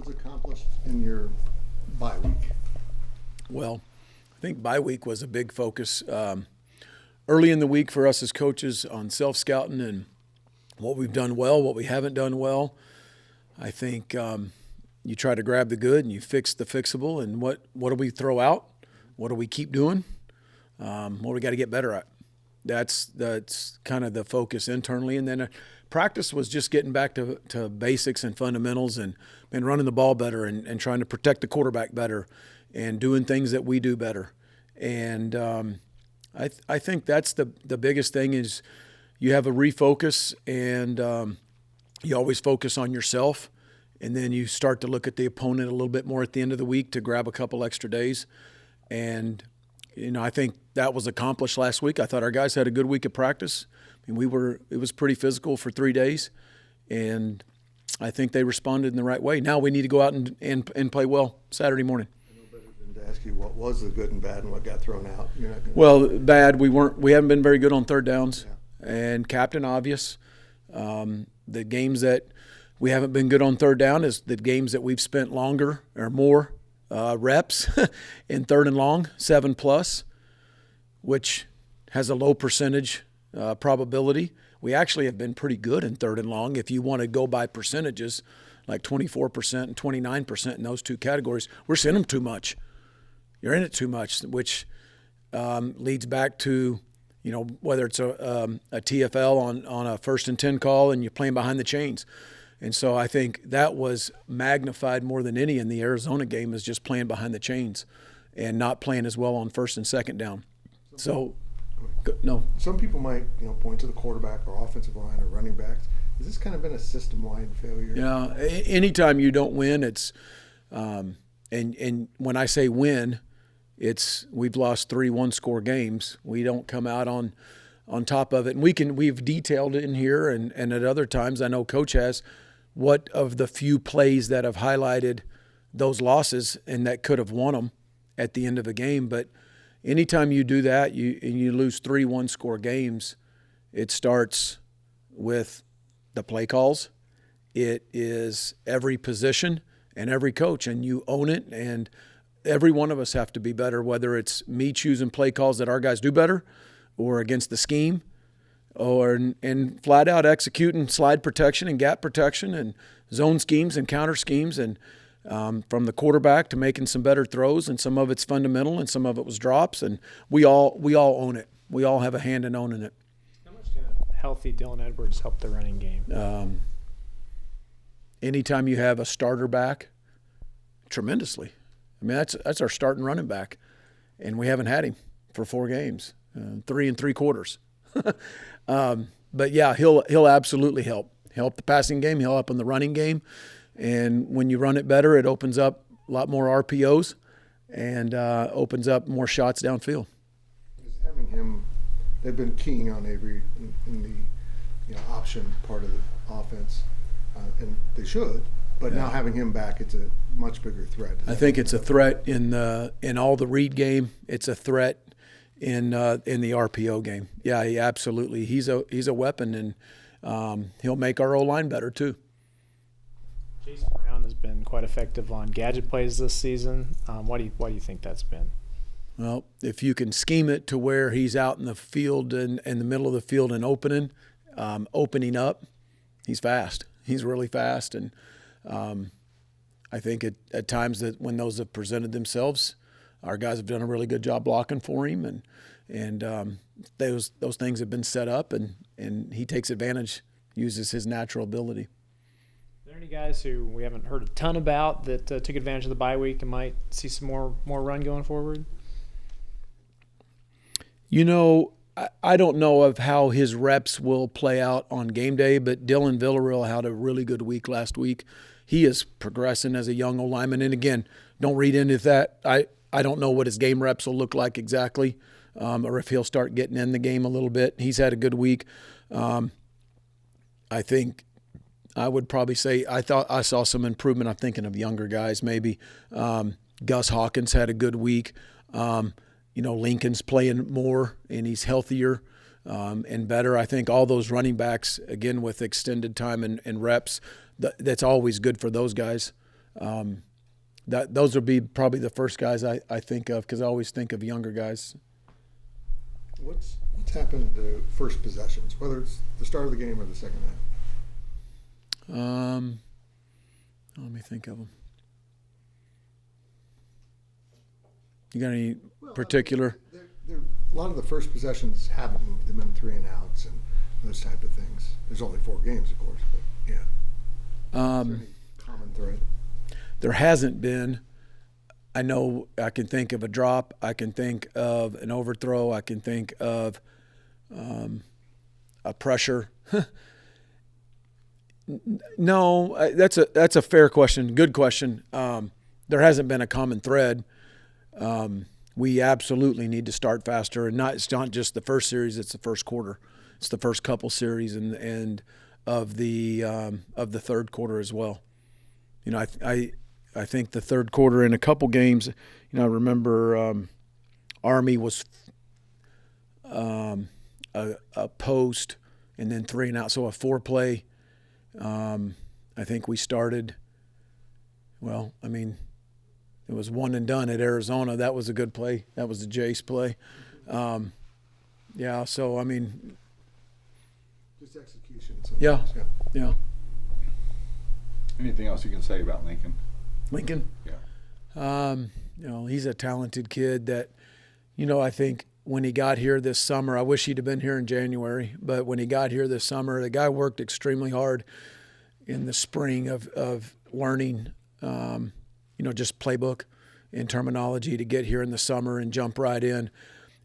was accomplished in your bye week? Well, I think bye week was a big focus early in the week for us as coaches on self-scouting and what we've done well, what we haven't done well. I think you try to grab the good and you fix the fixable, and what do we throw out? What do we keep doing? What do we got to get better at? That's kind of the focus internally. And then practice was just getting back to basics and fundamentals and running the ball better and trying to protect the quarterback better and doing things that we do better. And I think that's the biggest thing is you have a refocus, and you always focus on yourself, and then you start to look at the opponent a little bit more at the end of the week to grab a couple extra days. And I think that was accomplished last week. I thought our guys had a good week of practice. I mean, it was pretty physical for 3 days, and I think they responded in the right way. Now we need to go out and play well Saturday morning. I know better than to ask you what was the good and bad and what got thrown out. You're not gonna... Well, bad. We haven't been very good on third downs, and captain obvious. The games that we haven't been good on third down is the games that we've spent longer or more reps in third and long, 7+, which has a low percentage probability. We actually have been pretty good in third and long. If you want to go by percentages, like 24% and 29% in those two categories, we're seeing them too much. You're in it too much, which leads back to, whether it's a TFL on a 1st and 10 call and you're playing behind the chains. And so I think that was magnified more than any in the Arizona game, is just playing behind the chains and not playing as well on 1st and 2nd down. So, no. Some people might, point to the quarterback or offensive line or running backs. Has this kind of been a system-wide failure? Yeah. Anytime you don't win, it's and when I say win, it's we've lost 3 one-score games. We don't come out on top of it. And we've detailed it in here and at other times, I know Coach has, what of the few plays that have highlighted those losses and that could have won them at the end of a game. But anytime you do that, you lose 3 one-score games, it starts with the play calls. It is every position and every coach, and you own it. And every one of us have to be better, whether it's me choosing play calls that our guys do better or against the scheme, and flat out executing slide protection and gap protection and zone schemes and counter schemes, and from the quarterback to making some better throws, and some of it's fundamental and some of it was drops, and we all own it. We all have a hand in owning it. How much can a healthy Dylan Edwards help the running game? Anytime you have a starter back, tremendously. I mean, that's our starting running back, and we haven't had him for 4 games, 3 3/4. But yeah, he'll absolutely help the passing game. He'll help in the running game, and when you run it better, it opens up a lot more RPOs and opens up more shots downfield. Is having him, they've been keying on Avery in the option part of the offense, and they should. But now having him back, it's a much bigger threat. I think it's a threat in all the read game. It's a threat in the RPO game. Yeah, absolutely. He's a weapon, and he'll make our O-line better too. Jason Brown has been quite effective on gadget plays this season. Why do you think that's been? Well, if you can scheme it to where he's out in the field and in the middle of the field and opening up, he's fast. He's really fast, and I think at times that when those have presented themselves, our guys have done a really good job blocking for him, and those things have been set up, and he takes advantage, uses his natural ability. Are there any guys who we haven't heard a ton about that took advantage of the bye week and might see some more run going forward? I don't know of how his reps will play out on game day, but Dylan Villarreal had a really good week last week. He is progressing as a young O-lineman. And again, don't read into that. I don't know what his game reps will look like exactly, or if he'll start getting in the game a little bit. He's had a good week. I think I would probably say I thought I saw some improvement. I'm thinking of younger guys maybe. Gus Hawkins had a good week. Lincoln's playing more, and he's healthier and better. I think all those running backs, again, with extended time and reps, that's always good for those guys. those would be probably the first guys I think of, because I always think of younger guys. What's happened to first possessions, whether it's the start of the game or the second half? Let me think of them. You got any particular? A lot of the first possessions haven't moved them in 3 and outs and those type of things. There's only 4 games, of course, but yeah. Is there any common thread? There hasn't been. I know I can think of a drop. I can think of an overthrow. I can think of a pressure. No, that's a fair question. Good question. There hasn't been a common thread. We absolutely need to start faster, and it's not just the first series; it's the first quarter. It's the first couple series and of the third quarter as well. You know, I think the third quarter in a couple games. You know, I remember Army was a post and then 3 and out, so a 4-play. I think we started. Well, I mean, it was 1 and done at Arizona. That was a good play. That was the Jace play. Yeah. So I mean, just execution. Yeah. Anything else you can say about Lincoln? Lincoln? Yeah. You know, he's a talented kid that, you know, I think when he got here this summer, I wish he'd have been here in January, but when he got here this summer, the guy worked extremely hard in the spring of learning, you know, just playbook and terminology to get here in the summer and jump right in.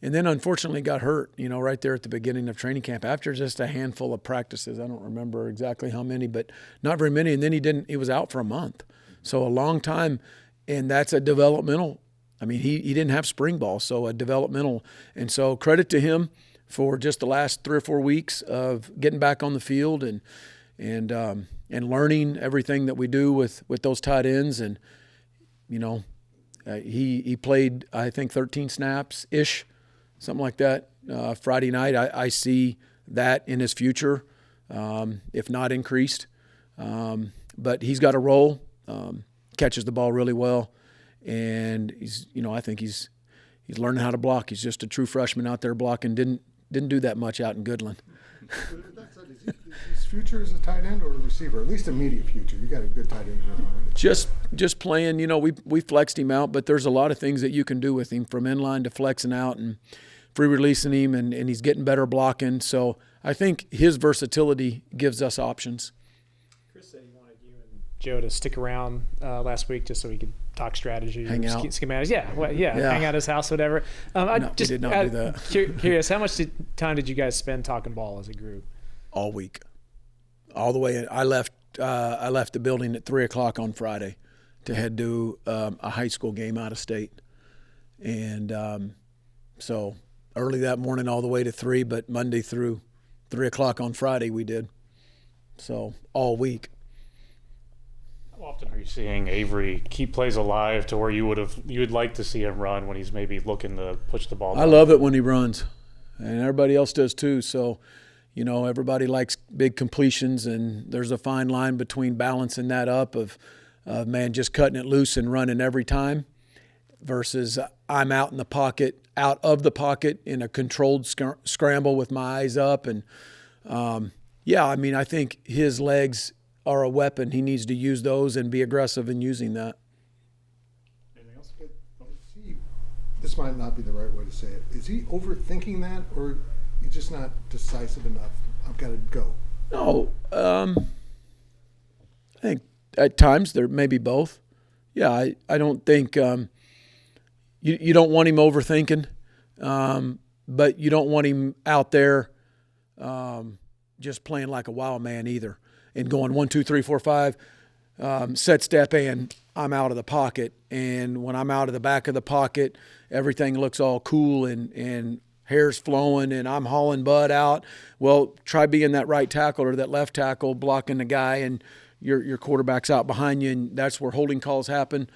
And then unfortunately got hurt, you know, right there at the beginning of training camp after just a handful of practices. I don't remember exactly how many, but not very many. And then he was out for a month. So a long time, and that's a developmental. I mean, he didn't have spring ball, so a developmental. And so credit to him for just the last 3 or 4 weeks of getting back on the field and learning everything that we do with those tight ends. And, you know, he played, I think, 13 snaps-ish, something like that. Friday night, I see that in his future, if not increased. But he's got a role, catches the ball really well. And he's, you know, I think he's learning how to block. He's just a true freshman out there blocking. Didn't do that much out in Goodland. Is his future as a tight end or a receiver? At least immediate future. You got a good tight end here already. Just playing. You know, we flexed him out, but there's a lot of things that you can do with him, from inline to flexing out and free releasing him, and he's getting better blocking. So I think his versatility gives us options. Chris said he wanted you and Joe to stick around last week just so we could talk strategy, hang out, schematics. Yeah, hang out at his house, whatever. No, we did not do that. Curious, how much time did you guys spend talking ball as a group? All week, all the way. I left the building at 3:00 on Friday to head to a high school game out of state, and so early that morning all the way to 3, but Monday through 3:00 on Friday we did. So all week. How often are you seeing Avery keep plays alive to where you'd like to see him run when he's maybe looking to push the ball down? I love it when he runs, and everybody else does too. So, you know, everybody likes big completions, and there's a fine line between balancing that up of man just cutting it loose and running every time versus I'm out of the pocket in a controlled scramble with my eyes up. And, yeah, I mean, I think his legs are a weapon. He needs to use those and be aggressive in using that. Anything else? This might not be the right way to say it. Is he overthinking that, or he's just not decisive enough? I've got to go. No, I think at times there may be both. Yeah, I don't think you don't want him overthinking, but you don't want him out there just playing like a wild man either and going 1, 2, 3, 4, 5, set, step, and I'm out of the pocket. And when I'm out of the back of the pocket, everything looks all cool and hair's flowing and I'm hauling butt out. Well, try being that right tackle or that left tackle blocking the guy and your quarterback's out behind you, and that's where holding calls happen.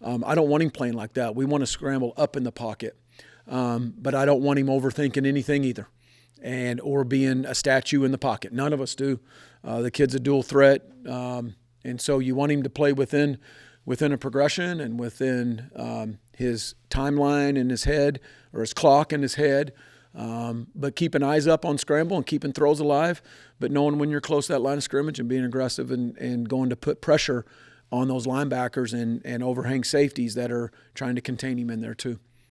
I don't want him playing like that. We want to scramble up in the pocket. But I don't want him overthinking anything either or being a statue in the pocket. None of us do. The kid's a dual threat, and so you want him to play within within a progression and within his timeline in his head or his clock in his head. But keeping eyes up on scramble and keeping throws alive, but knowing when you're close to that line of scrimmage and being aggressive and going to put pressure on those linebackers and overhang safeties that are trying to contain him in there too.